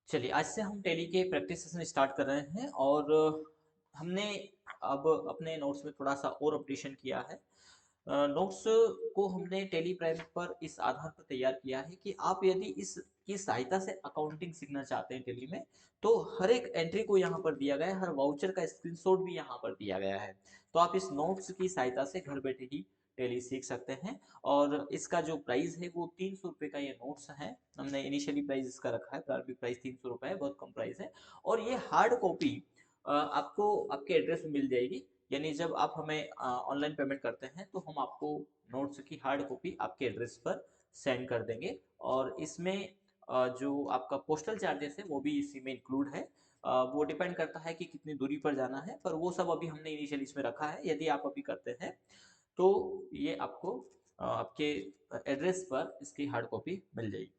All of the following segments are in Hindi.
चलिए, आज से हम टैली के प्रैक्टिस सेशन स्टार्ट कर रहे हैं और हमने अब अपने नोट्स में थोड़ा सा और अपडेशन किया है। नोट्स को हमने टैली प्राइम पर इस आधार पर तैयार किया है कि आप यदि इसकी सहायता से अकाउंटिंग सीखना चाहते हैं टैली में, तो हर एक एंट्री को यहाँ पर दिया गया है, हर वाउचर का स्क्रीनशॉट भी यहाँ पर दिया गया है। तो आप इस नोट्स की सहायता से घर बैठे ही टैली सीख सकते हैं। और इसका जो प्राइस है वो 300 रुपये का ये नोट्स है। हमने इनिशियली प्राइस इसका रखा है, प्रारंभिक प्राइस 300 रुपये है, बहुत कम प्राइस है। और ये हार्ड कॉपी आपको आपके एड्रेस में मिल जाएगी। यानी जब आप हमें ऑनलाइन पेमेंट करते हैं तो हम आपको नोट्स की हार्ड कॉपी आपके एड्रेस पर सेंड कर देंगे। और इसमें जो आपका पोस्टल चार्जेस है वो भी इसी में इंक्लूड है। वो डिपेंड करता है कि कितनी दूरी पर जाना है, पर वो सब अभी हमने इनिशियली इसमें रखा है। यदि आप अभी करते हैं तो ये आपको आपके एड्रेस पर इसकी हार्ड कॉपी मिल जाएगी।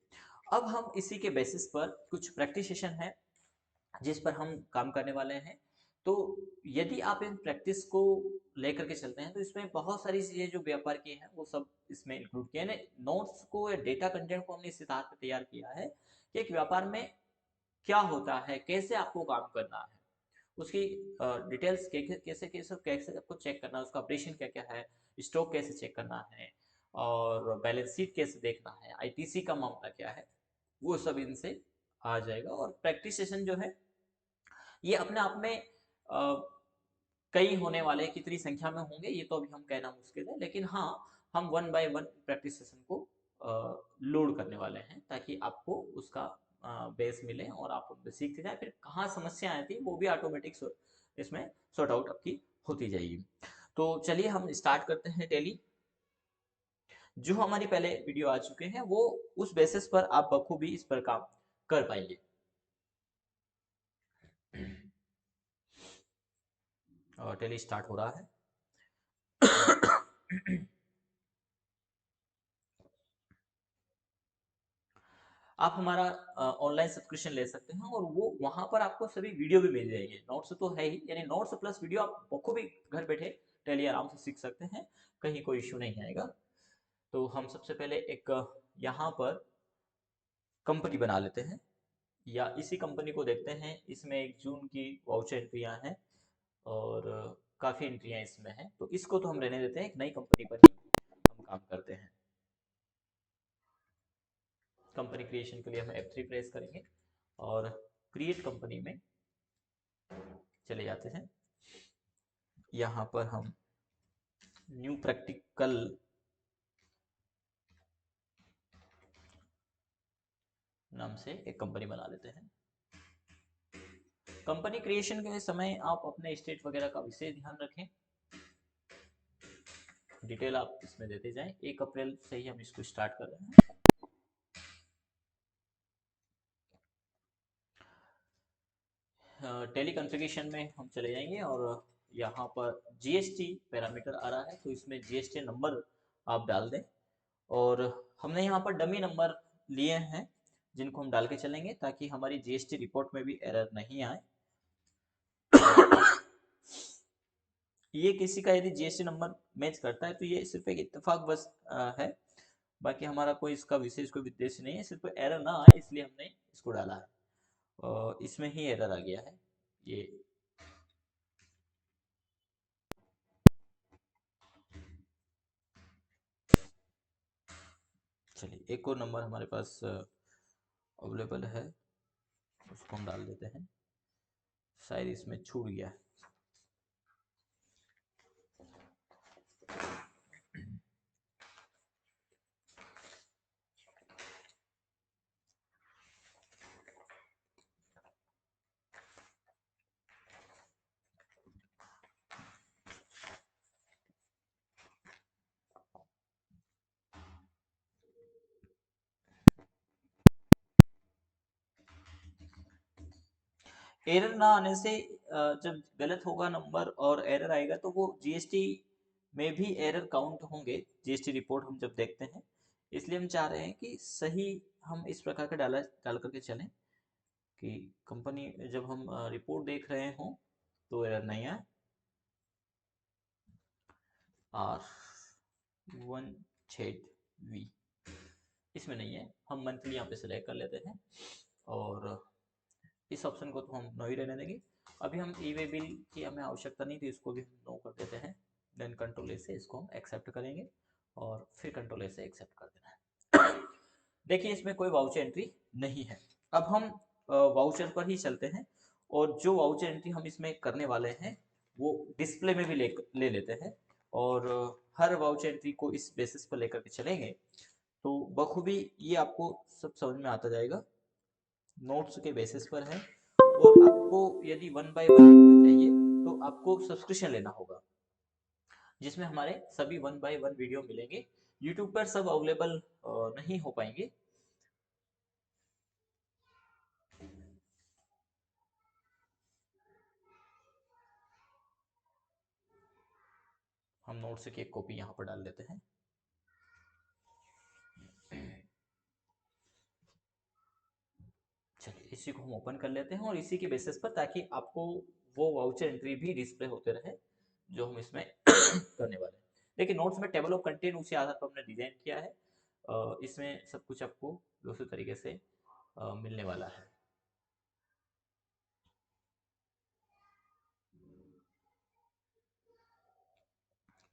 अब हम इसी के बेसिस पर कुछ प्रैक्टिस सेशन है जिस पर हम काम करने वाले हैं। तो यदि आप इन प्रैक्टिस को लेकर के चलते हैं तो इसमें बहुत सारी चीज़ें जो व्यापार की हैं वो सब इसमें इंक्लूड किया है। नोट्स को या डेटा कंटेंट को हमने इस आधार पर तैयार किया है कि एक व्यापार में क्या होता है, कैसे आपको काम करना है, उसकी डिटेल्स कैसे कैसे कैसे आपको चेक करना है, उसका ऑपरेशन क्या क्या है, स्टॉक कैसे चेक करना है, और बैलेंस शीट कैसे देखना है, आईटीसी का मामला क्या है, वो सब इनसे आ जाएगा। और प्रैक्टिस सेशन जो है ये अपने आप में कई होने वाले, कितनी संख्या में होंगे ये तो अभी हम कहना मुश्किल है, लेकिन हाँ, हम one by one practice session को लोड करने वाले हैं ताकि आपको उसका बेस मिले और आप उनसे सीखते जाए। फिर कहाँ समस्या आती है वो भी ऑटोमेटिक इसमें सॉर्ट आउट आपकी होती जाएगी। तो चलिए हम स्टार्ट करते हैं टैली। जो हमारी पहले वीडियो आ चुके हैं वो उस बेसिस पर आप बखूबी इस पर काम कर पाएंगे। और टैली स्टार्ट हो रहा है। आप हमारा ऑनलाइन सब्सक्रिप्शन ले सकते हैं और वो वहां पर आपको सभी वीडियो भी मिल जाएंगे। नोट्स तो है ही, यानी नोट्स प्लस वीडियो आप बखूबी घर बैठे टैली आराम से सीख सकते हैं, कहीं कोई इश्यू नहीं आएगा। तो हम सबसे पहले एक यहाँ पर कंपनी बना लेते हैं, या इसी कंपनी को देखते हैं। इसमें एक जून की वाउचर एंट्रियाँ हैं और काफ़ी एंट्रियाँ इसमें हैं, तो इसको तो हम रहने देते हैं, एक नई कंपनी पर ही हम काम करते हैं। कंपनी क्रिएशन के लिए हम F3 प्रेस करेंगे और क्रिएट कंपनी में चले जाते हैं। यहाँ पर हम न्यू प्रैक्टिकल नाम से एक कंपनी बना लेते हैं। कंपनी क्रिएशन के समय आप अपने स्टेट वगैरह का विशेष ध्यान रखें, डिटेल आप इसमें देते जाएं। 1 अप्रैल से ही हम इसको स्टार्ट कर रहे हैं। टेली कॉन्फ़िगरेशन में हम चले जाएंगे और यहाँ पर जीएसटी पैरामीटर आ रहा है, तो इसमें जीएसटी नंबर आप डाल दें। और हमने यहाँ पर डमी नंबर लिए हैं जिनको हम डाल के चलेंगे ताकि हमारी जीएसटी रिपोर्ट में भी एरर नहीं आए। ये किसी का यदि जीएसटी नंबर मैच करता है तो ये सिर्फ एक इत्तेफाक बस है, बाकी हमारा कोई इसका विशेष कोई उद्देश्य नहीं है, सिर्फ एरर ना आए इसलिए हमने इसको डाला है। और इसमें ही एरर आ गया है ये। चलिए, एक और नंबर हमारे पास अवेलेबल है, उसको हम डाल देते हैं। शायद इसमें छूट गया है। एरर ना आने से जब गलत होगा नंबर और एरर आएगा तो वो जीएसटी में भी एरर काउंट होंगे, जीएसटी रिपोर्ट हम जब देखते हैं। इसलिए हम चाह रहे हैं कि सही हम इस प्रकार का डाल करके चलें कि कंपनी जब हम रिपोर्ट देख रहे हों तो एरर नहीं आए। आर 1 वी इसमें नहीं है, हम मंथली यहाँ पे सिलेक्ट कर लेते हैं और इस ऑप्शन को तो हम नो ही रहने देंगे। अभी हम ई वे बिल की हमें आवश्यकता नहीं, तो इसको भी हम नो कर देते हैं। देन कंट्रोल ए से इसको हम एक्सेप्ट करेंगे और फिर कंट्रोल ए से एक्सेप्ट कर देना है। देखिए इसमें कोई वाउचर एंट्री नहीं है। अब हम वाउचर पर ही चलते हैं, और जो वाउचर एंट्री हम इसमें करने वाले हैं वो डिस्प्ले में भी ले लेते हैं, और हर वाउचर एंट्री को इस बेसिस पर लेकर के चलेंगे तो बखूबी ये आपको सब समझ में आता जाएगा। नोट्स के बेसिस पर है, और आपको यदि 1 बाय 1 वीडियो चाहिए तो आपको सब्सक्रिप्शन लेना होगा, जिसमें हमारे सभी 1 बाय 1 वीडियो मिलेंगे। यूट्यूब पर सब अवेलेबल नहीं हो पाएंगे। हम नोट्स की एक कॉपी यहाँ पर डाल देते हैं। चलिए इसी को हम ओपन कर लेते हैं, और इसी के बेसिस पर, ताकि आपको वो वाउचर एंट्री भी डिस्प्ले होते रहे जो हम इसमें करने वाले हैं। देखिए नोट्स में टेबल ऑफ कंटेंट उसी आधार पर हमने डिजाइन किया है। इसमें सब कुछ आपको दूसरे तरीके से मिलने वाला है।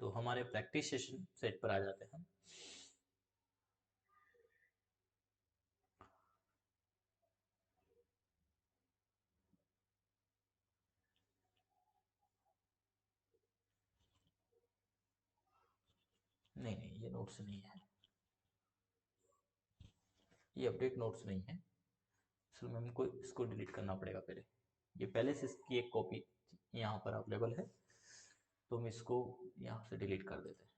तो हमारे प्रैक्टिस सेशन सेट पर आ जाते हैं। नहीं नहीं, ये नोट्स नहीं है, ये अपडेट नोट्स नहीं है। असल में हमको इसको डिलीट करना पड़ेगा पहले। ये पहले से इसकी एक कॉपी यहाँ पर अवेलेबल है, तो हम इसको यहाँ से डिलीट कर देते हैं।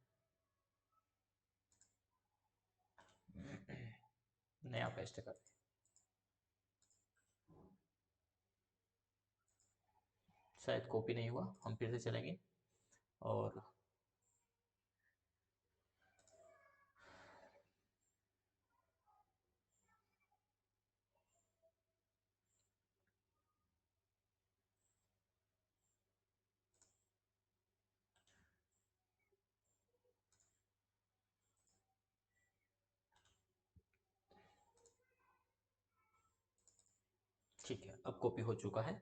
नया पेस्ट कर, शायद कॉपी नहीं हुआ, हम फिर से चलेंगे और ठीक है, अब कॉपी हो चुका है।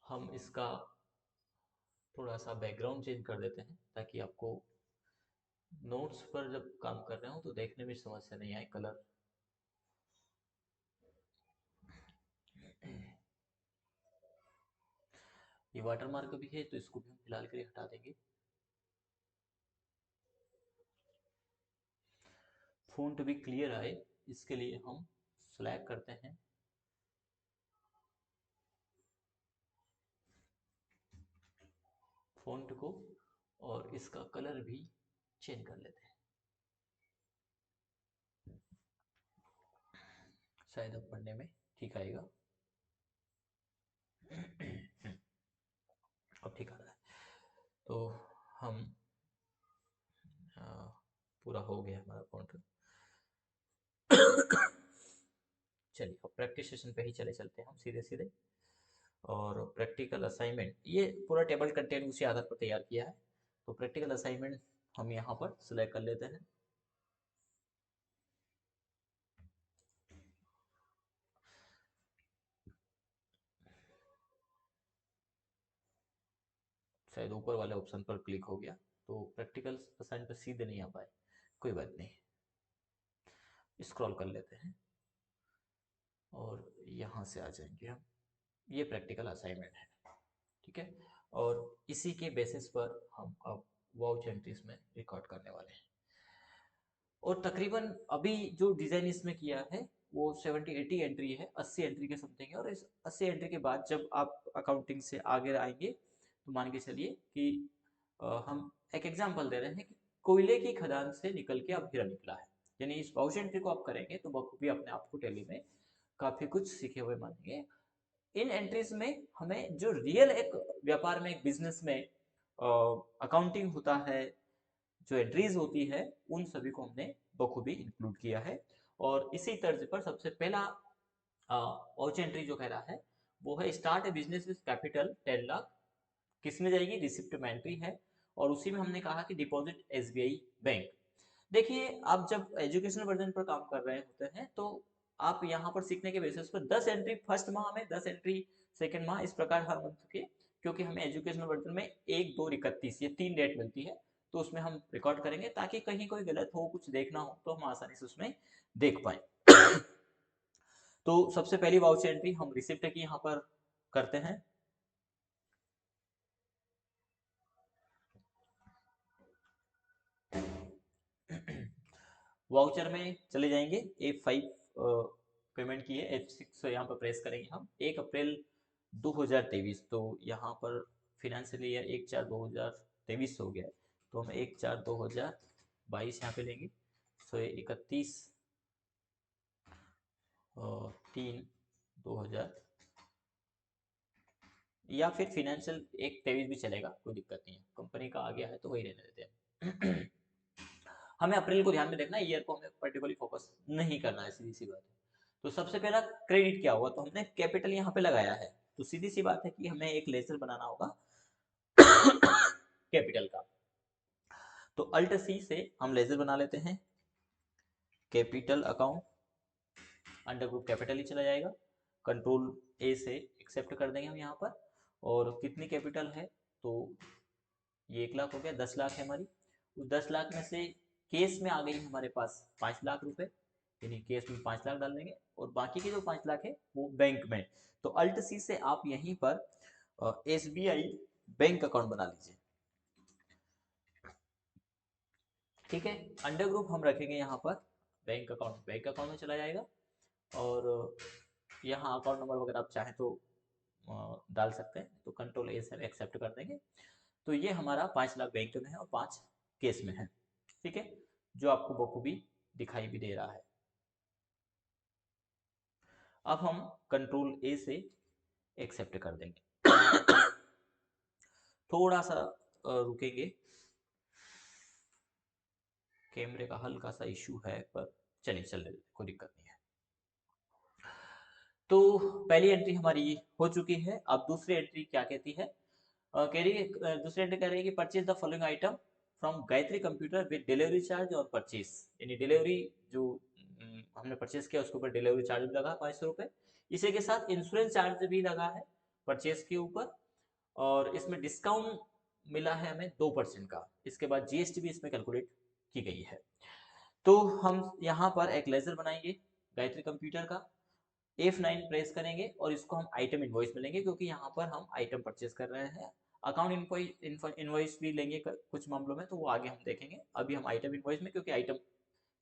हम इसका थोड़ा सा बैकग्राउंड चेंज कर देते हैं, ताकि आपको नोट्स पर जब काम कर रहे हो तो देखने में समस्या नहीं आए। कलर ये वाटर मार्क भी है, तो इसको भी हम फिलहाल के लिए हटा देंगे। फ़ॉन्ट भी क्लियर आए, इसके लिए हम सेलेक्ट करते हैं फ़ॉन्ट को, और इसका कलर भी चेंज कर लेते हैं। शायद अब पढ़ने में ठीक आएगा। अब ठीक आ रहा है। तो हम पूरा हो गया हमारा फ़ॉन्ट। चलिए अब प्रैक्टिस सेशन पे ही चले चलते हैं हम सीधे सीधे। और प्रैक्टिकल असाइनमेंट, ये पूरा टेबल कंटेंट उसी आधार पर तैयार किया है। तो प्रैक्टिकल असाइनमेंट हम यहाँ पर सिलेक्ट कर लेते हैं। शायद ऊपर वाले ऑप्शन पर क्लिक हो गया, तो प्रैक्टिकल असाइनमेंट पर सीधे नहीं आ पाए, कोई बात नहीं, स्क्रॉल कर लेते हैं और यहाँ से आ जाएंगे हम। ये प्रैक्टिकल असाइनमेंट है, ठीक है। और इसी के बेसिस पर हम अब वाउच एंट्रीज में रिकॉर्ड करने वाले हैं। और तकरीबन अभी जो डिजाइन इसमें किया है वो 70-80 एंट्री है, 80 एंट्री के समथिंग है। और इस 80 एंट्री के बाद जब आप अकाउंटिंग से आगे आएंगे तो मान के चलिए कि हम एक एग्जांपल दे रहे हैं कि कोयले की खदान से निकल के अब हीरा निकला है, यानी इस वाउच एंट्री को आप करेंगे तो बखूबी अपने आप को टैली में काफी कुछ सीखे हुए मानेंगे। इन एंट्रीज में हमें जो रियल एक व्यापार में, एक बिजनेस में अकाउंटिंग होता है, जो एंट्रीज होती है, उन सभी को हमने बखूबी इंक्लूड किया है। और इसी तर्ज पर सबसे पहला वाउच एंट्री जो कह रहा है वो है start A business with capital 10 lakh. किस में जाएगी? रिसिप्ट में एंट्री है। और उसी में हमने कहा कि डिपॉजिट एसबीआई बैंक। देखिए, आप जब एजुकेशनल वर्जन पर काम कर रहे होते हैं तो आप यहाँ पर सीखने के बेसिस पर 10 एंट्री फर्स्ट माह में, 10 एंट्री सेकंड माह, इस प्रकार हर मंथ के, क्योंकि हमें एजुकेशनल वर्जन में 1, 2 और 31 ये 3 डेट मिलती है, तो उसमें हम रिकॉर्ड करेंगे ताकि कहीं कोई गलत हो, कुछ देखना हो तो हम आसानी से उसमें देख पाए। तो सबसे पहली वाउचर एंट्री हम रिसिप्ट की यहाँ पर करते हैं। वाउचर में चले जाएंगे, F5 पेमेंट की है, F6 यहाँ पर प्रेस करेंगे हम, 1 अप्रैल 2023, तो यहाँ पर फिनेंशियल ईयर 1/4/2023 हो गया है, तो हम 1/4/2022 यहाँ पे लेंगे, तो 31/3/2000, या फिर फिनेंशियल 1/23 भी चलेगा, कोई दिक्कत नहीं है, कंपनी का आ गया है तो वही रहने देते हैं। हमें अप्रैल को ध्यान में देखना है, ईयर को हमें पर्टिकुलरली फोकस नहीं करना है, सीधी सी बात है। तो सबसे पहला क्रेडिट क्या हुआ, तो हमने कैपिटल यहाँ पे लगाया है, तो सीधी सी बात है कि हमें एक लेजर बनाना होगा कैपिटल का, तो अल्ट सी से हम लेजर बना लेते हैं, capital account, under group capital ही चला जाएगा, कंट्रोल ए से एक्सेप्ट कर देंगे हम यहाँ पर, और कितनी कैपिटल है, तो ये 1 लाख हो गया, 10 लाख है हमारी, उस 10 लाख में से केस में आ गई हमारे पास 5 लाख रुपए, यानी केस में 5 लाख डाल देंगे, और बाकी के जो 5 लाख है वो बैंक में, तो अल्ट सी से आप यहीं पर SBI बैंक अकाउंट बना लीजिए, ठीक है। अंडर ग्रुप हम रखेंगे यहाँ पर बैंक अकाउंट, बैंक अकाउंट में चला जाएगा, और यहाँ अकाउंट नंबर वगैरह आप चाहें तो डाल सकते हैं, तो कंट्रोल ए से एक्सेप्ट कर देंगे, तो ये हमारा 5 लाख बैंक में है और 5 केस में है, ठीक है, जो आपको बखूबी दिखाई भी दे रहा है। अब हम कंट्रोल ए से एक्सेप्ट कर देंगे। थोड़ा सा रुकेंगे, कैमरे का हल्का सा इशू है, पर चलिए चल कोई दिक्कत नहीं है। तो पहली एंट्री हमारी हो चुकी है, अब दूसरी एंट्री क्या कहती है, कह रही है, दूसरी एंट्री कह रही है कि purchase the following item from Gayatri computer with delivery charge और परचेज, यानी डिलीवरी जो हमने परचेज किया उसके ऊपर डिलीवरी चार्ज भी लगा 500 रुपये, इसी के साथ इंश्योरेंस चार्ज भी लगा है परचेज के ऊपर, और इसमें डिस्काउंट मिला है हमें 2% का, इसके बाद GST भी इसमें कैलकुलेट की गई है। तो हम यहाँ पर एक लेजर बनाएंगे गायत्री कंप्यूटर का, F9 प्रेस करेंगे और इसको हम आइटम इनवॉइस में लेंगे, क्योंकि यहाँ पर हम आइटम परचेस कर रहे हैं, अकाउंट इनवॉइस भी लेंगे कुछ मामलों में, तो वो आगे हम देखेंगे, अभी हम आइटम इनवॉइस में, क्योंकि आइटम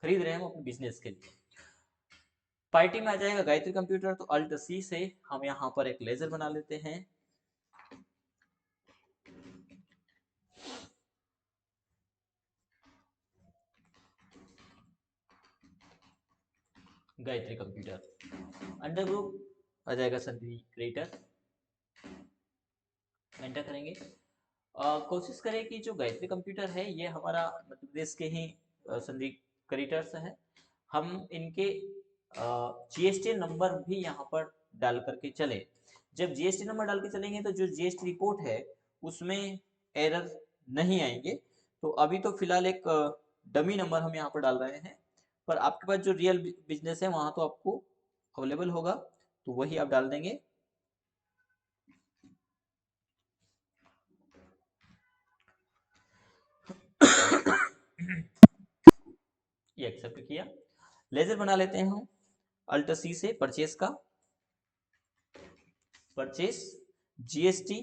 खरीद रहे हैं हम अपने बिजनेस के लिए। पार्टी में आ जाएगा गायत्री कंप्यूटर, तो अल्ट सी से हम यहाँ पर एक लेजर बना लेते हैं, गायत्री कंप्यूटर, अंडर ग्रुप आ जाएगा सन्धि क्रिएटर, एंटर करेंगे। कोशिश करें कि जो गायत्री कंप्यूटर है ये हमारा मध्य प्रदेश के ही सन्धि क्रिएटर्स हैं, हम इनके GST नंबर भी यहाँ पर डाल करके चले, जब GST नंबर डाल के चलेंगे तो जो GST रिपोर्ट है उसमें एरर नहीं आएंगे, तो अभी तो फिलहाल एक डमी नंबर हम यहाँ पर डाल रहे हैं, पर आपके पास जो रियल बिजनेस है वहां तो आपको अवेलेबल होगा, तो वही आप डाल देंगे। ये एक्सेप्ट किया, लेजर बना लेते हैं हम अल्ट सी से परचेस का, परचेस GST,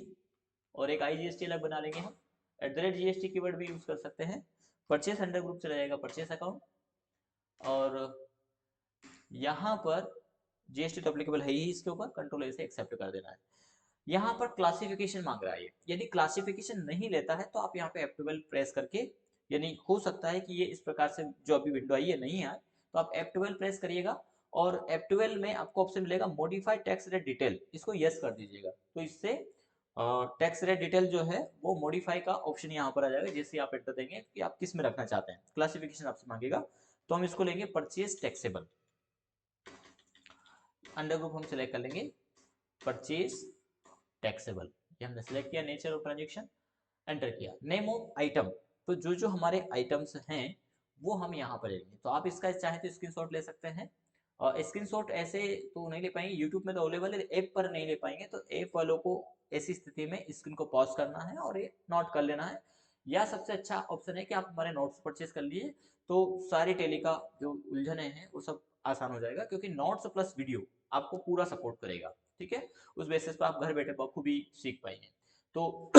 और एक IGST अलग बना लेंगे हम, @GST कीवर्ड भी यूज कर सकते हैं, परचेस अंडर ग्रुप चला जाएगा परचेस अकाउंट, और यहाँ पर GST तो एप्लीकेबल है ही इसके ऊपर, कंट्रोल ए से एक्सेप्ट कर देना है। यहाँ पर क्लासिफिकेशन मांग रहा है, यदि क्लासिफिकेशन नहीं लेता है तो आप यहाँ पे F12 प्रेस करके, यानी हो सकता है कि ये इस प्रकार से जो अभी विंडो आई है नहीं आए, तो आप F12 प्रेस करिएगा, और F12 में आपको ऑप्शन मिलेगा मॉडिफाई टैक्स रेट डिटेल, इसको यस कर दीजिएगा, तो इससे टैक्स रेट डिटेल जो है वो मॉडिफाई का ऑप्शन यहाँ पर आ जाएगा, जैसे आप एंटर देंगे कि आप किस में रखना चाहते हैं, क्लासिफिकेशन आपसे मांगेगा, तो हम इसको लेंगे परचेज टैक्सेबल, अंडर ग्रुप हम सिलेक्ट कर लेंगे परचेज टैक्सेबल, ये हमने सेलेक्ट किया, नेचर ऑफ ट्रांजेक्शन एंटर किया, नेम ऑफ आइटम, तो जो जो हमारे आइटम्स हैं वो हम यहाँ पर ले लेंगे। तो आप इसका चाहे तो स्क्रीनशॉट ले सकते हैं। और स्क्रीनशॉट ऐसे तो नहीं ले पाएंगे, यूट्यूब में तो अवेलेबल है, ऐप पर नहीं ले पाएंगे, तो ऐप वालों को ऐसी स्थिति में स्क्रीन को पॉज करना है और ये नोट कर लेना है। या सबसे अच्छा ऑप्शन है कि आप हमारे नोट्स परचेज कर लिए, तो सारी टेली का जो उलझने हैं वो सब आसान हो जाएगा, क्योंकि नोट्स प्लस वीडियो आपको पूरा सपोर्ट करेगा। ठीक है, उस बेसिस पर आप घर बैठे बखूबी सीख पाएंगे। तो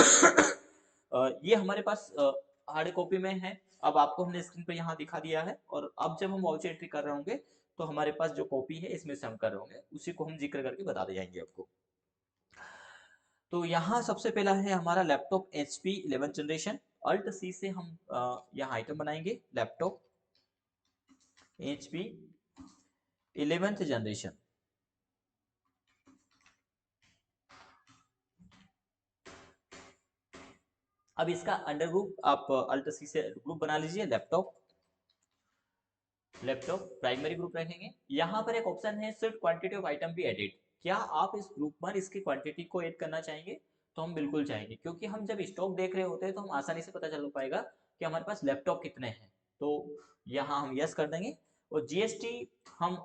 ये हमारे पास हार्ड कॉपी में है। अब आपको हमने स्क्रीन पर यहाँ दिखा दिया है, और अब जब हम वाउचर एंट्री कर रहे होंगे तो हमारे पास जो कॉपी है इसमें से हम कर रहे होंगे, उसी को हम जिक्र करके बता दे जाएंगे आपको। तो यहाँ सबसे पहला है हमारा laptop HP 11th generation. Alt C से हम यहाँ आइटम बनाएंगे, लैपटॉप HP 11th जनरेशन। अब इसका अंडर ग्रुप आप अल्ट C से ग्रुप बना लीजिए, लैपटॉप प्राइमरी ग्रुप रखेंगे। यहाँ पर एक ऑप्शन है सिर्फ quantity of item be added. क्या आप इस ग्रुप पर इसकी क्वांटिटी को ऐड करना चाहेंगे? तो हम बिल्कुल चाहेंगे, क्योंकि हम जब स्टॉक देख रहे होते हैं तो हम आसानी से पता चल पाएगा कि हमारे पास लैपटॉप कितने हैं। तो यहाँ हम यस कर देंगे। और GST हम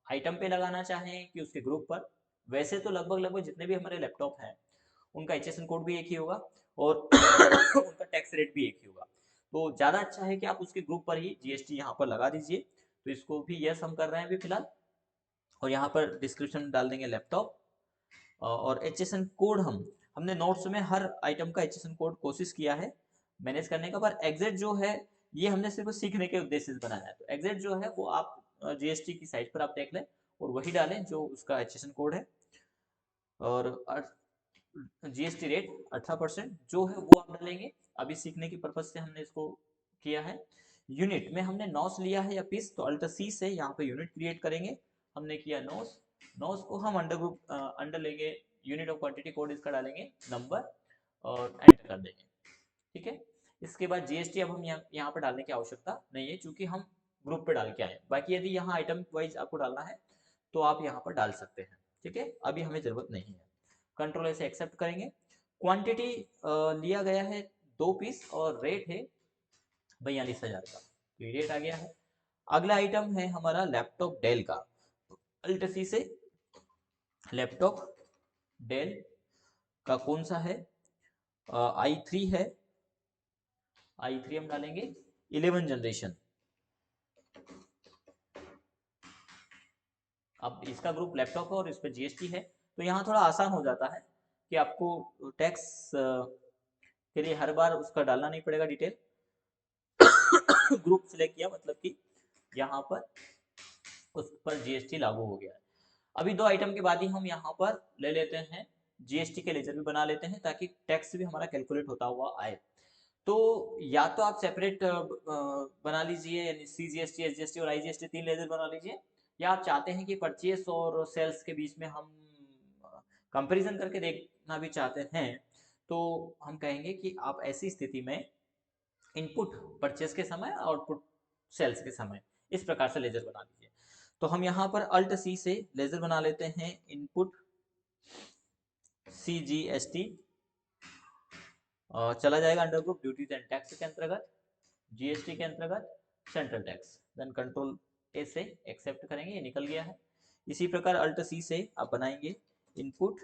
आइटम पे लगाना चाहें कि उसके ग्रुप पर, वैसे तो लगभग लगभग जितने भी हमारे लैपटॉप हैं उनका HSN कोड भी एक ही होगा और उनका टैक्स रेट भी एक ही होगा। तो ज़्यादा अच्छा है कि आप उसके ग्रुप पर ही GST यहाँ पर लगा दीजिए। तो इसको भी यस हम कर रहे हैं अभी फिलहाल। और यहाँ पर डिस्क्रिप्शन डाल देंगे लैपटॉप, और HSN कोड हमने नोट्स में हर आइटम का HSN कोड कोशिश किया है मैनेज करने का, पर एग्जैक्ट जो है ये हमने सिर्फ सीखने के उद्देश्य से बनाया है। तो एग्जैक्ट जो है वो आप GST की साइट पर आप देख लें और वही डालें जो उसका HSN कोड है। और GST रेट 18% जो है वो आप डालेंगे। अभी सीखने की पर्पज से हमने इसको किया है। यूनिट में हमने नॉस लिया है या पीस, तो अल्टर C से यहाँ पे यूनिट क्रिएट करेंगे। हमने किया नॉस, नॉस को हम अंडर ग्रुप अंडर लेंगे, यूनिट ऑफ क्वांटिटी कोड इसका डालेंगे नंबर और एंटर कर देंगे। ठीक है, इसके बाद GST अब हम यहाँ पर डालने की आवश्यकता नहीं है, क्योंकि हम ग्रुप पे डाल के आए। बाकी यदि यहाँ आइटम वाइज आपको डालना है तो आप यहाँ पर डाल सकते हैं। ठीक है, अभी हमें जरूरत नहीं है। कंट्रोल से एक्सेप्ट करेंगे। क्वांटिटी लिया गया है 2 पीस और रेट है 42,000 का, तो ये रेट आ गया है। अगला आइटम है हमारा लैपटॉप डेल का। अल्ट C से लैपटॉप डेल का कौन सा है, i3 है, i3 हम डालेंगे 11 जनरेशन। अब इसका ग्रुप लैपटॉप है और इस पर GST है, तो यहाँ थोड़ा आसान हो जाता है कि आपको टैक्स के लिए हर बार उसका डालना नहीं पड़ेगा डिटेल। ग्रुप सिलेक्ट किया मतलब कि यहाँ पर उस पर GST लागू हो गया है। अभी 2 आइटम के बाद ही हम यहाँ पर ले लेते हैं GST के लेजर भी बना लेते हैं, ताकि टैक्स भी हमारा कैलकुलेट होता हुआ आए। तो या तो आप सेपरेट बना लीजिए, यानी CGST, SGST और IGST 3 लेजर बना लीजिए, या आप चाहते हैं कि परचेस और सेल्स के बीच में हम कंपैरिजन करके देखना भी चाहते हैं, तो हम कहेंगे कि आप ऐसी स्थिति में इनपुट परचेस के समय, आउटपुट सेल्स के समय इस प्रकार से लेजर बना लीजिए। तो हम यहाँ पर अल्ट C से लेजर बना लेते हैं इनपुट CGST, चला जाएगा under group duties and tax के अंतर्गत, GST के अंतर्गत central tax. Then control A से एक्सेप्ट करेंगे, ये निकल गया है। इसी प्रकार अल्ट C से आप बनाएंगे input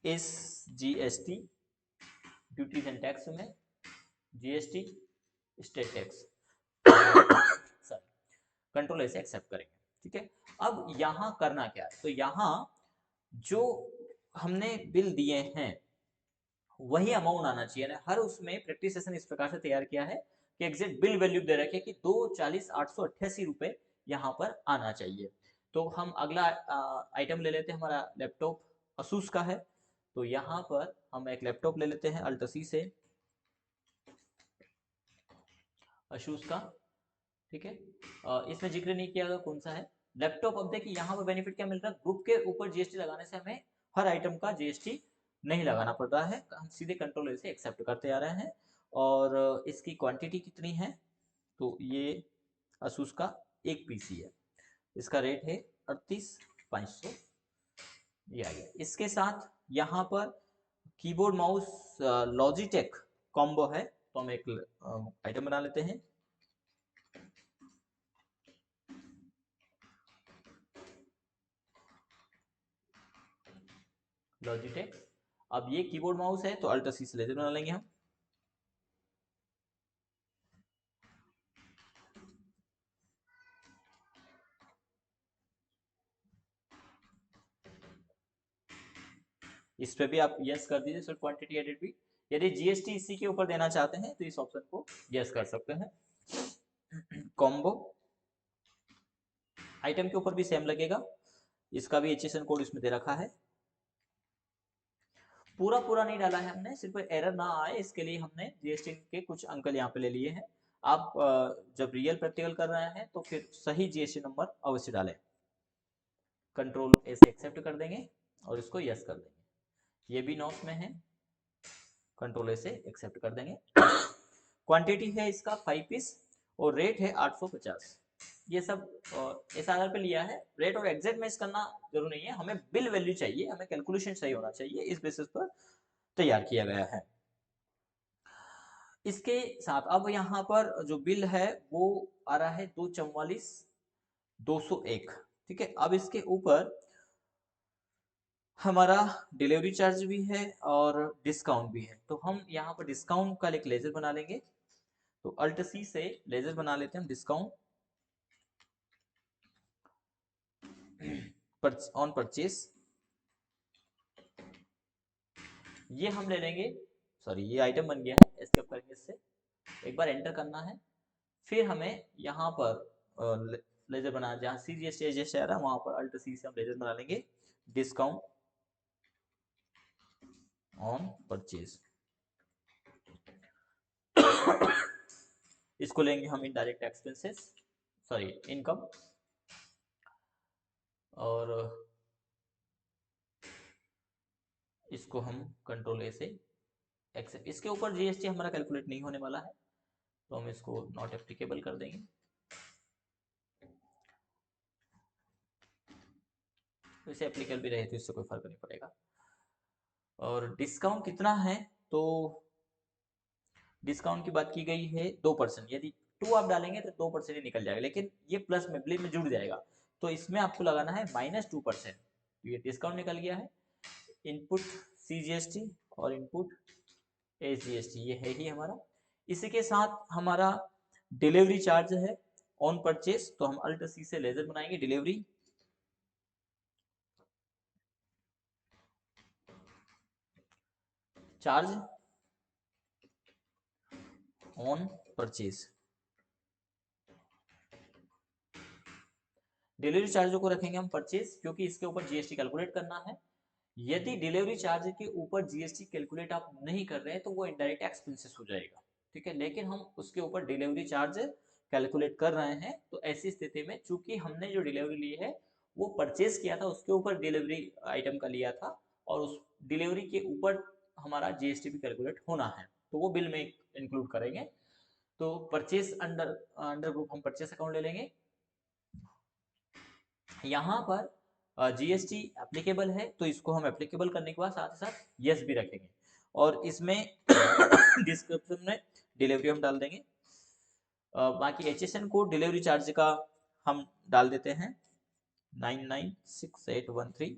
SGST duties and tax में, GST state tax, sorry, control ऐसे एक्सेप्ट करेंगे। ठीक है, अब यहाँ करना क्या है, तो यहाँ जो हमने बिल दिए हैं वही अमाउंट आना चाहिए ना। हर उसमें प्रैक्टिस सेशन इस प्रकार से तैयार किया है कि एग्जैक्ट बिल वैल्यू दे रखे कि 240,888 रुपए यहाँ पर आना चाहिए। तो हम अगला आइटम ले लेते हैं, हमारा लैपटॉप असूस का है। तो यहाँ पर हम एक लैपटॉप ले लेते हैं अल्ट C से असूस का। ठीक है, इसमें जिक्र नहीं किया गया कौन सा है लैपटॉप। अब देखिए यहाँ पर बेनिफिट क्या मिल रहा है, ग्रुप के ऊपर GST लगाने से हमें हर आइटम का GST नहीं लगाना पड़ रहा है, हम सीधे कंट्रोल से एक्सेप्ट करते आ रहे हैं। और इसकी क्वांटिटी कितनी है, तो ये असूस का एक पीसी है, इसका रेट है 38,500, ये आ गया। इसके साथ यहाँ पर कीबोर्ड माउस लॉजिटेक कॉम्बो है, तो हम एक आइटम बना लेते हैं लॉजिटेक। अब ये कीबोर्ड माउस है तो अल्ट सी से लेजर बना लेंगे हम। इस पे भी आप यस कर दीजिए, सो क्वांटिटी एडिट भी। यदि जीएसटी इसी के ऊपर देना चाहते हैं तो इस ऑप्शन को यस कर सकते हैं। कॉम्बो आइटम के ऊपर भी सेम लगेगा, इसका भी एचएसएन कोड इसमें दे रखा है। पूरा पूरा नहीं डाला है हमने, सिर्फ एरर ना आए इसके लिए हमने जीएसटी के कुछ अंकल यहाँ पे ले लिए हैं। आप जब रियल प्रैक्टिकल कर रहे हैं तो फिर सही जीएसटी नंबर अवश्य डालें। कंट्रोल ए से एक्सेप्ट कर देंगे और इसको यस कर देंगे। ये भी नॉट में है, कंट्रोल ए से एक्सेप्ट कर देंगे। क्वांटिटी है इसका 5 पीस और रेट है 850। ये सब इस आधार पे लिया है। रेट और एग्जैक्ट मैच करना जरूरी नहीं है, हमें बिल वैल्यू चाहिए, हमें कैलकुलेशन सही होना चाहिए, इस बेसिस पर तैयार किया गया है। इसके साथ अब यहाँ पर जो बिल है वो आ रहा है 244,201। ठीक है, अब इसके ऊपर हमारा डिलीवरी चार्ज भी है और डिस्काउंट भी है, तो हम यहाँ पर डिस्काउंट का एक लेजर बना लेंगे। तो अल्ट सी से लेजर बना लेते हैं हम डिस्काउंट ऑन परचेस। ये हम ले लेंगे, सॉरी ये आइटम बन गया है, एस्केप करेंगे इससे, एक बार एंटर करना है। फिर हमें यहाँ पर लेजर बना, जहाँ सी जी एस टी एज आ रहा है वहां पर अल्ट सी से हम लेजर बना लेंगे डिस्काउंट ऑन परचेज। इसको लेंगे हम इनडायरेक्ट एक्सपेंसेस, सॉरी इनकम, और इसको हम कंट्रोल ए से एक्सेप्ट। इसके ऊपर जीएसटी हमारा कैलकुलेट नहीं होने वाला है तो हम इसको नॉट एप्लीकेबल कर देंगे। वैसे एप्लीकेबल भी रहे तो इससे कोई फर्क नहीं पड़ेगा। और डिस्काउंट कितना है, तो डिस्काउंट की बात की गई है 2%। यदि 2 आप डालेंगे तो 2% ही निकल जाएगा, लेकिन ये प्लस में बिल में जुड़ जाएगा, तो इसमें आपको लगाना है -2%। ये डिस्काउंट निकल गया है। इनपुट सीजीएसटी और इनपुट एसजीएसटी ये है ही हमारा। इसी के साथ हमारा डिलीवरी चार्ज है ऑन परचेस, तो हम अल्ट सी से लेजर बनाएंगे delivery charge on purchase. Delivery charge को रखेंगे हम परचेज, क्योंकि इसके ऊपर जीएसटी कैलकुलेट करना है। यदि डिलीवरी चार्ज के ऊपर जीएसटी कैलकुलेट आप नहीं कर रहे हैं तो वो इनडायरेक्ट एक्सपेंसेस हो जाएगा। ठीक है, लेकिन हम उसके ऊपर डिलीवरी चार्ज कैलकुलेट कर रहे हैं, तो ऐसी स्थिति में चूंकि हमने जो डिलीवरी ली है वो परचेज किया था, उसके ऊपर डिलीवरी आइटम का लिया था, और उस डिलीवरी के ऊपर हमारा जीएसटी भी कैलकुलेट होना है, तो वो बिल में इंक्लूड करेंगे। तो परचेज अंडर अंडर ग्रुप हम परचेज अकाउंट ले लेंगे। यहाँ पर जीएसटी एप्लीकेबल है तो इसको हम एप्लीकेबल करने के बाद साथ ही साथ यस भी रखेंगे, और इसमें डिस्क्रिप्शन में डिलीवरी हम डाल देंगे। बाकी एचएसएन कोड डिलीवरी चार्ज का हम डाल देते हैं 996813।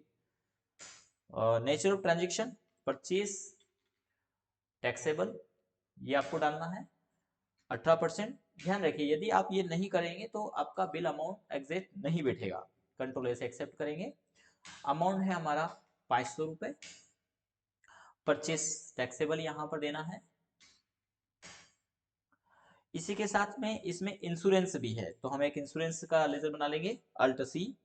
Nature of transaction purchase taxable ये आपको डालना है 18%। ध्यान रखिए यदि आप ये नहीं करेंगे तो आपका बिल अमाउंट एग्जैक्ट नहीं बैठेगा। कंट्रोल से एक्सेप्ट करेंगे। अमाउंट है हमारा 500 रुपए। परचेस टैक्सेबल यहाँ पर देना है। इसी के साथ में इसमें इंश्योरेंस भी है, तो हम एक इंश्योरेंस का लेजर बना लेंगे अल्ट सी।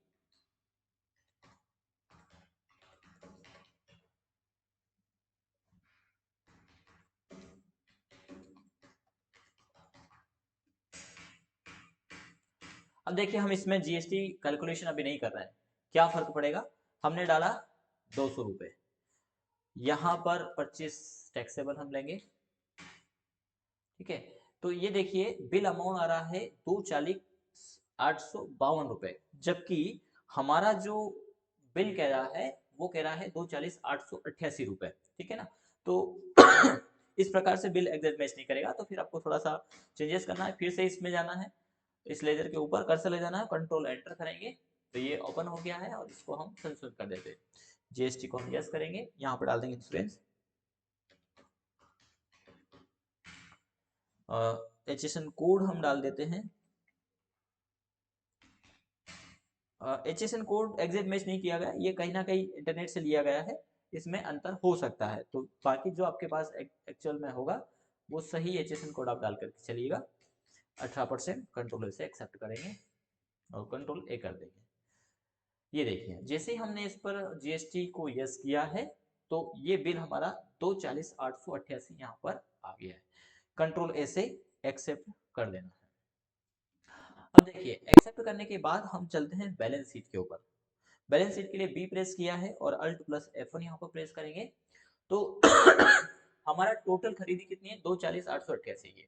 अब देखिए हम इसमें जीएसटी कैलकुलेशन अभी नहीं कर रहे हैं, क्या फर्क पड़ेगा, हमने डाला 200 रुपए, यहाँ पर परचेस टैक्सेबल हम लेंगे। ठीक है, तो ये देखिए बिल अमाउंट आ रहा है 240,852 रुपए, जबकि हमारा जो बिल कह रहा है वो कह रहा है 240,888 रुपए। ठीक है ना, तो इस प्रकार से बिल एग्जैक्ट मैच नहीं करेगा, तो फिर आपको थोड़ा सा चेंजेस करना है, फिर से इसमें जाना है, इस लेजर के ऊपर कर्सर ले जाना है, कंट्रोल एंटर करेंगे तो ये ओपन हो गया है, और इसको हम संशोधित कर देते हैं। जीएसटी को हम यस करेंगे, यहाँ पर डाल देंगे इंश्योरेंस। HSN कोड हम डाल देते हैं। HSN कोड एग्जैक्ट मैच नहीं किया गया, ये कहीं ना कहीं इंटरनेट से लिया गया है, इसमें अंतर हो सकता है, तो बाकी जो आपके पास एक्चुअल में होगा वो सही HSN कोड आप डाल करके चलिएगा। 18% कंट्रोल से एक्सेप्ट करेंगे और कंट्रोल ए कर देंगे। ये देखिए जैसे ही हमने इस पर जीएसटी को यस किया है तो ये बिल हमारा 240,888 यहाँ पर आ गया है। कंट्रोल ए से एक्सेप्ट कर देना है। अब देखिए एक्सेप्ट करने के बाद हम चलते हैं बैलेंस शीट के ऊपर। बैलेंस शीट के लिए बी प्रेस किया है और अल्ट प्लस F1 यहाँ पर प्रेस करेंगे तो हमारा टोटल खरीदी कितनी है, 240,888 की।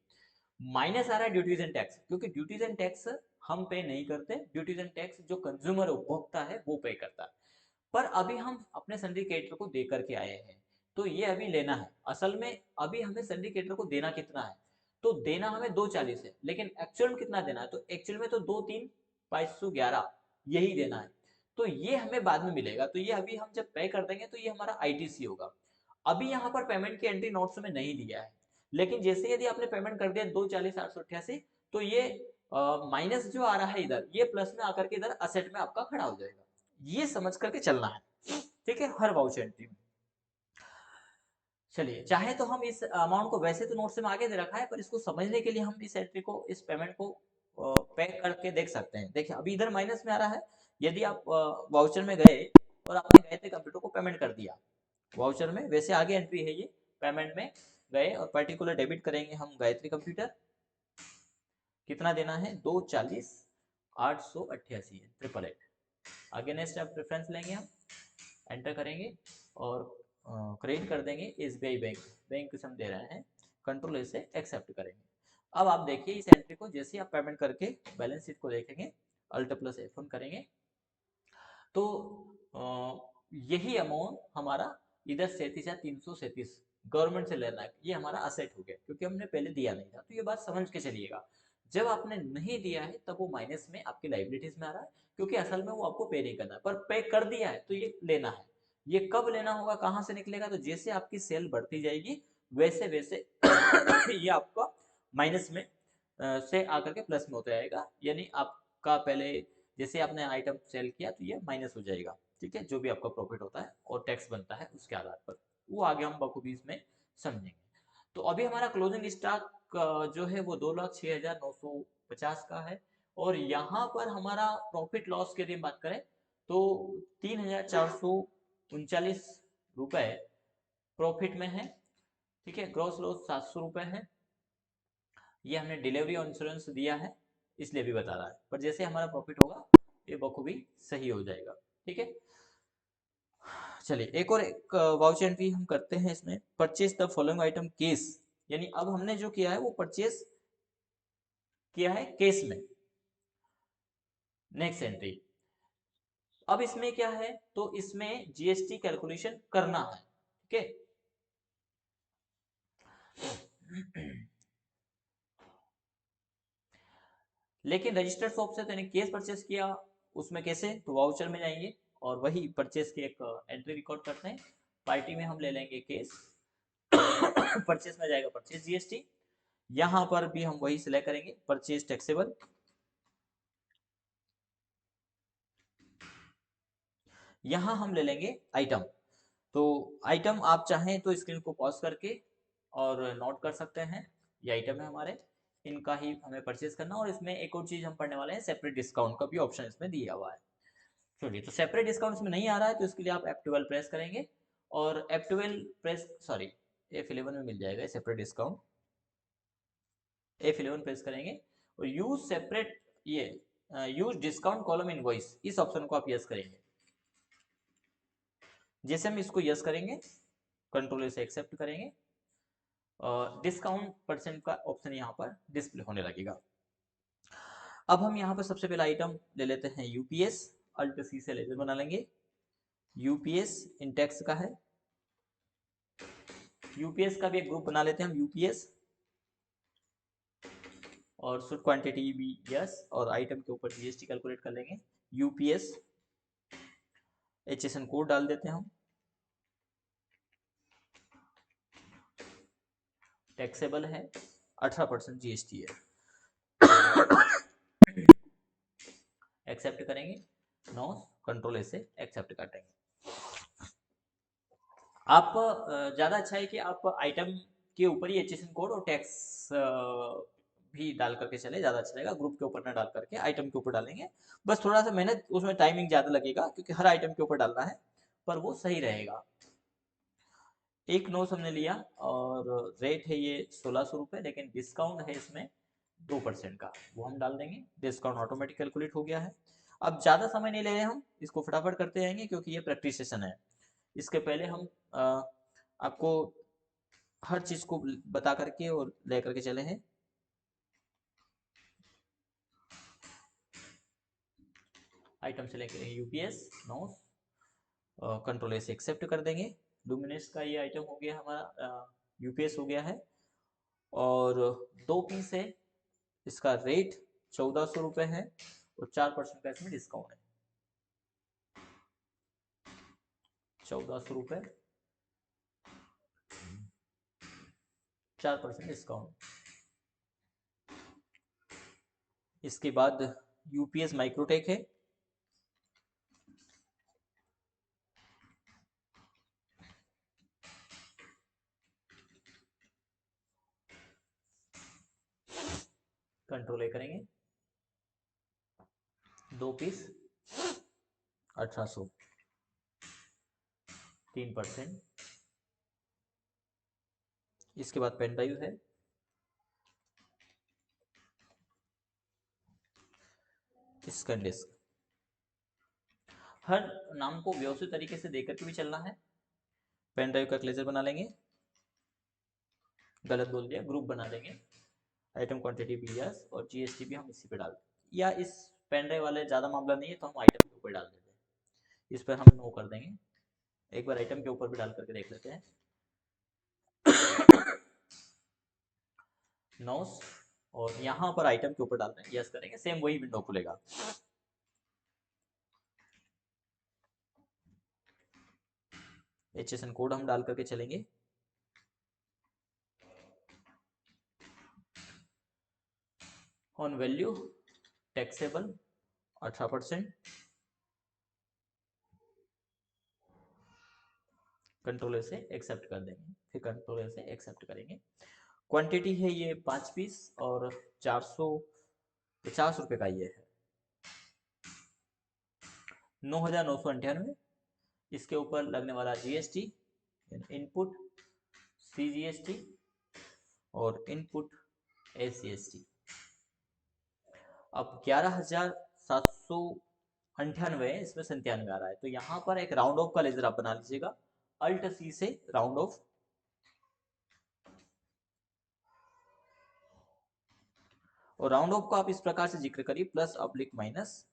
माइनस आ रहा है ड्यूटीज एंड टैक्स, क्योंकि ड्यूटीज एंड टैक्स हम पे नहीं करते, ड्यूटीज एंड टैक्स जो कंज्यूमर उपभोक्ता है वो पे करता है। पर अभी हम अपने सिंडिकेटर को दे करके आए हैं तो ये अभी लेना है। असल में अभी हमें सिंडिकेटर को देना कितना है, तो देना हमें 240 है, लेकिन एक्चुअल में कितना देना है, तो एक्चुअल में तो 2,3,511 यही देना है। तो ये हमें बाद में मिलेगा, तो ये अभी हम जब पे कर देंगे तो ये हमारा आईटीसी होगा। अभी यहाँ पर पेमेंट की एंट्री नोट्स में नहीं दिया है, लेकिन जैसे यदि आपने पेमेंट कर दिया 240,888 तो ये माइनस जो आ रहा है इधर ये प्लस में आकर के इधर असेट में आपका खड़ा हो जाएगा। ये समझ करके चलना है, ठीक है, हर वाउचर एंट्री में। चलिए चाहे तो हम इस अमाउंट को वैसे तो नोट्स में आगे दे रखा है, पर इसको समझने के लिए हम इस एंट्री को, इस पेमेंट को पे करके देख सकते हैं। देखिए अभी इधर माइनस में आ रहा है, यदि आप वाउचर में गए और आपने गए थे कंप्यूटर को पेमेंट कर दिया वाउचर में, वैसे आगे एंट्री है ये, पेमेंट में गए और पर्टिकुलर डेबिट करेंगे हम गायत्री कंप्यूटर, कितना देना है 240,888 ट्रिपल एट। आगे नेक्स्ट आप प्रेफरेंस लेंगे, हम एंटर करेंगे और क्रेडिट कर देंगे एसबीआई बैंक, बैंक हम दे रहे हैं, कंट्रोल ए से एक्सेप्ट करेंगे। अब आप देखिए इस एंट्री को जैसे आप पेमेंट करके बैलेंस शीट को देखेंगे, अल्ट प्लस F1 करेंगे तो यही अमाउंट हमारा इधर 37,337 गवर्नमेंट से लेना है, ये हमारा असेट हो गया क्योंकि हमने पहले दिया नहीं था। तो ये बात समझ के चलिएगा, जब आपने नहीं दिया है तब वो माइनस में आपकी लाइबिलिटीज में आ रहा है, क्योंकि असल में वो आपको पे नहीं करना है, पर पे कर दिया है तो ये लेना है। ये कब लेना होगा, कहाँ से निकलेगा, तो जैसे आपकी सेल बढ़ती जाएगी वैसे वैसे ये आपका माइनस में से आकर के प्लस में होता जाएगा, यानी आपका पहले जैसे आपने आइटम सेल किया तो ये माइनस हो जाएगा, ठीक है, जो भी आपका प्रॉफिट होता है और टैक्स बनता है उसके आधार पर, वो आगे हम बखूबी इसमें समझेंगे। तो अभी हमारा क्लोजिंग स्टॉक जो है वो 2,06,950 का है, और यहाँ पर हमारा प्रॉफिट लॉस की यदि बात करें तो 3,439 रुपए प्रॉफिट में है, ठीक है। ग्रॉस लॉस 700 रुपए है, ये हमने डिलीवरी और इंश्योरेंस दिया है इसलिए भी बता रहा है, पर जैसे हमारा प्रॉफिट होगा ये बखूबी सही हो जाएगा, ठीक है। चलिए एक और एक वाउचर एंट्री हम करते हैं इसमें, purchase the following item case, यानी अब हमने जो किया है वो परचेज किया है केस में। नेक्स्ट एंट्री, अब इसमें क्या है, तो इसमें जीएसटी कैलकुलेशन करना है, ठीक है। लेकिन रजिस्टर्ड शॉप से तो केस परचेस किया, उसमें कैसे, तो वाउचर में जाएंगे और वही परचेस की एक एंट्री रिकॉर्ड करते हैं, पार्टी में हम ले लेंगे केस, परचेस में जाएगा परचेस जीएसटी, यहां पर भी हम वही सिलेक्ट करेंगे परचेस टैक्सेबल, यहां हम ले लेंगे आइटम। तो आइटम आप चाहें तो स्क्रीन को पॉज करके और नोट कर सकते हैं, ये आइटम है हमारे, इनका ही हमें परचेज करना, और इसमें एक और चीज हम पढ़ने वाले हैं, सेपरेट डिस्काउंट का भी ऑप्शन इसमें दिया हुआ है। चलिए तो सेपरेट डिस्काउंट इसमें नहीं आ रहा है तो इसके लिए आप F12 प्रेस करेंगे, और F12 प्रेस सॉरी F11 में मिल जाएगा सेपरेट डिस्काउंट, F11 प्रेस करेंगे और यूज सेपरेट, ये यूज डिस्काउंट कॉलम इनवॉइस, इस ऑप्शन को आप यस करेंगे। जैसे हम इसको यस करेंगे कंट्रोल से एक्सेप्ट करेंगे, डिस्काउंट परसेंट का ऑप्शन यहाँ पर डिस्प्ले होने लगेगा। अब हम यहाँ पर सबसे पहला आइटम ले लेते हैं यूपीएस, अल्ट सी से लेजर बना लेंगे, यूपीएस इंटेक्स का है, यूपीएस का भी एक ग्रुप बना लेते हैं हम यूपीएस, और शुड क्वांटिटी भी यस, और आइटम के ऊपर जीएसटी कैलकुलेट कर लेंगे यूपीएस, HSN कोड डाल देते हैं हम, टैक्सेबल है, 18% GST है, एक्सेप्ट करेंगे, नो, कंट्रोल ए से एक्सेप्ट कर देंगे। आप ज़्यादा अच्छा है कि आप आइटम के ऊपर ही HSN कोड और टैक्स भी डाल करके चले, ज़्यादा अच्छा रहेगा। ग्रुप के ऊपर ना डाल करके आइटम के ऊपर डालेंगे, बस थोड़ा सा मेहनत उसमें, टाइमिंग ज़्यादा लगेगा क्योंकि हर आइटम के ऊपर डालना है, पर वो सही रहेगा। एक नोट हमने लिया और रेट है ये 1600 रुपये, लेकिन डिस्काउंट है इसमें 2% का, वो हम डाल देंगे। डिस्काउंट ऑटोमेटिक कैलकुलेट हो गया है। अब ज़्यादा समय नहीं ले रहे हम, इसको फटाफट करते जाएंगे क्योंकि ये प्रैक्टिस सेशन है। इसके पहले हम आपको हर चीज़ को बता करके और ले करके चले हैं। आइटम सेलेक्ट करेंगे, यूपीएस नो, कंट्रोल ए से एक्सेप्ट कर देंगे। लुमिनस का ये आइटम हो गया हमारा, यूपीएस हो गया है, और 2 पीस है, इसका रेट 1400 रुपये है और 4% का इसमें डिस्काउंट है। 1400 रुपये, 4% डिस्काउंट। इसके बाद यूपीएस माइक्रोटेक है, कंट्रोल ए करेंगे, 2 पीस 1800, 3%। इसके बाद पेन ड्राइव है, स्कैन डिस्क। हर नाम को व्यवस्थित तरीके से देकर के भी चलना है। पेन ड्राइव का क्लेजर बना लेंगे, गलत बोल दिया, ग्रुप बना देंगे। आइटम क्वांटिटी BS और GST भी हम इसी पे डाल देंगे, या इस पेन ड्राइव वाले ज़्यादा मामला नहीं है तो हम आइटम के ऊपर डाल देते हैं। इस पर हम नो कर देंगे। एक बार आइटम के ऊपर भी डाल करके देख लेते हैं, नोस, और यहाँ पर आइटम के ऊपर डालते हैं, यस करेंगे, सेम वही विंडो खुलेगा। HSN कोड हम डाल करके चलेंगे, ऑन वैल्यू टैक्सेबल 18%, कंट्रोल से एक्सेप्ट कर देंगे, फिर कंट्रोल से एक्सेप्ट करेंगे। क्वांटिटी है ये 5 पीस और 450 रुपये का ये है, 9998। इसके ऊपर लगने वाला GST, इनपुट CGST और इनपुट SGST। अब 11,798 इसमें 97 आ रहा है, तो यहाँ पर एक राउंड ऑफ का लेजर आप बना लीजिएगा, अल्ट C से राउंड ऑफ, और राउंड ऑफ को आप इस प्रकार से जिक्र करिए, प्लस अब्लिक माइनस,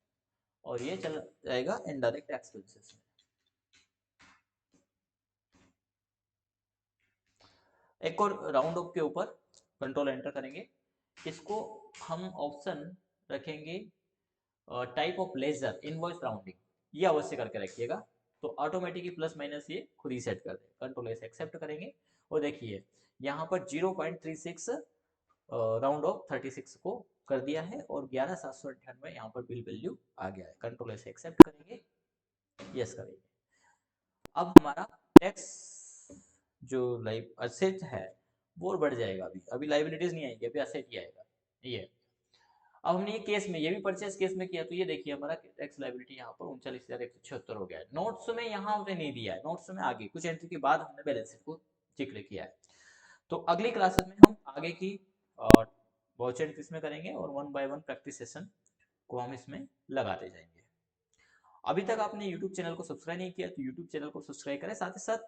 और ये चल जाएगा इनडायरेक्ट एक्सपेंसेस में। एक और राउंड ऑफ के ऊपर कंट्रोल एंटर करेंगे, इसको हम ऑप्शन रखेंगे type of ledger invoice rounding, ये अवश्य करके रखिएगा, तो ऑटोमेटिकली प्लस माइनस ये खुद ही सेट कर देगा। कंट्रोल से एक्सेप्ट करेंगे, और देखिए यहाँ पर 0.36 राउंड ऑफ 36 को कर दिया है, और 11,798 यहाँ पर बिल वैल्यू आ गया है। कंट्रोल से एक्सेप्ट करेंगे, यस करेंगे। अब हमारा टैक्स जो लाइव असेट है वो बढ़ जाएगा, अभी अभी लाइबिलिटीज नहीं आएगी, अभी असेट ही आएगा ये। अब हमने ये केस में, ये भी परचेस केस में किया, तो ये देखिए हमारा टैक्स लाइबिलिटी यहाँ पर 39,176 हो गया है। नोट्स में यहाँ हमने नहीं दिया है, नोट्स में आगे कुछ एंट्री के बाद हमने बैलेंस शीट को जिक्र किया है। तो अगली क्लासेस में हम आगे की वॉच एंट्री में करेंगे, और 1 बाय 1 प्रैक्टिस सेशन को हम इसमें लगाते जाएंगे। अभी तक आपने यूट्यूब चैनल को सब्सक्राइब नहीं किया तो यूट्यूब चैनल को सब्सक्राइब करें, साथ ही साथ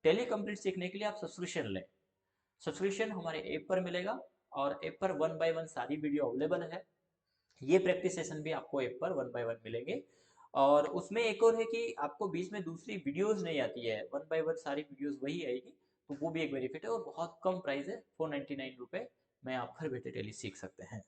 टैली कंप्लीट सीखने के लिए आप सब्सक्रिप्शन लें। सब्सक्रिप्शन हमारे ऐप पर मिलेगा, और ऐप पर 1 बाय 1 सारी वीडियो अवेलेबल है। ये प्रैक्टिस सेशन भी आपको ऐप पर 1 बाय 1 मिलेंगे, और उसमें एक और है कि आपको बीच में दूसरी वीडियोस नहीं आती है, 1 बाय 1 सारी वीडियोस वही आएगी, तो वो भी एक बेनिफिट है, और बहुत कम प्राइस है, 499 रुपये में आप घर बैठे टैली सीख सकते हैं।